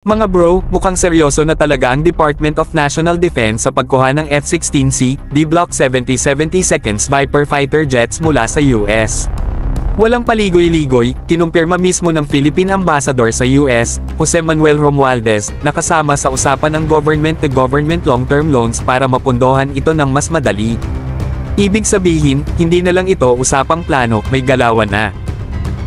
Mga bro, mukhang seryoso na talaga ang Department of National Defense sa pagkuha ng F-16C, D Block 70-70 seconds Viper fighter jets mula sa US. Walang paligoy-ligoy, kinumpirma mismo ng Philippine Ambassador sa US, Jose Manuel Romualdez, na kasama sa usapan ng government-to-government long-term loans para mapundohan ito ng mas madali. Ibig sabihin, hindi na lang ito usapang plano, may galawan na.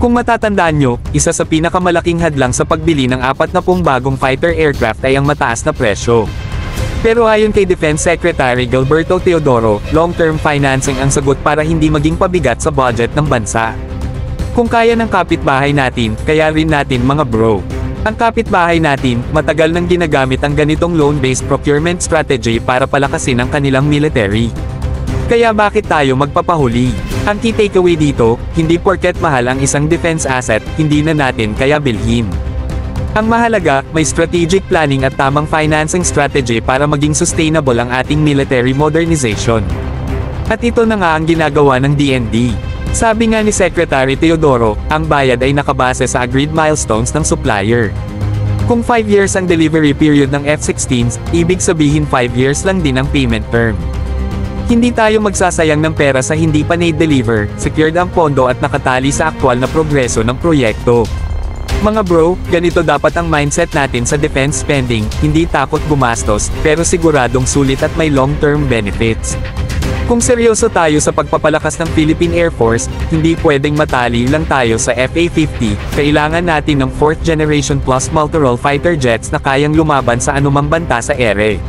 Kung matatandaan nyo, isa sa pinakamalaking hadlang sa pagbili ng 40 bagong fighter aircraft ay ang mataas na presyo. Pero ayon kay Defense Secretary Gilberto Teodoro, long-term financing ang sagot para hindi maging pabigat sa budget ng bansa. Kung kaya ng kapitbahay natin, kaya rin natin mga bro. Ang kapitbahay natin, matagal nang ginagamit ang ganitong loan-based procurement strategy para palakasin ang kanilang military. Kaya bakit tayo magpapahuli? Ang key takeaway dito, hindi porket mahal ang isang defense asset, hindi na natin kaya bilhin. Ang mahalaga, may strategic planning at tamang financing strategy para maging sustainable ang ating military modernization. At ito na nga ang ginagawa ng DND. Sabi nga ni Secretary Teodoro, ang bayad ay nakabase sa agreed milestones ng supplier. Kung 5 years ang delivery period ng F-16s, ibig sabihin 5 years lang din ang payment term. Hindi tayo magsasayang ng pera sa hindi pa na-deliver, secured ang pondo at nakatali sa aktwal na progreso ng proyekto. Mga bro, ganito dapat ang mindset natin sa defense spending, hindi takot gumastos, pero siguradong sulit at may long-term benefits. Kung seryoso tayo sa pagpapalakas ng Philippine Air Force, hindi pwedeng matali lang tayo sa FA-50, kailangan natin ng 4th generation plus multirole fighter jets na kayang lumaban sa anumang banta sa ere.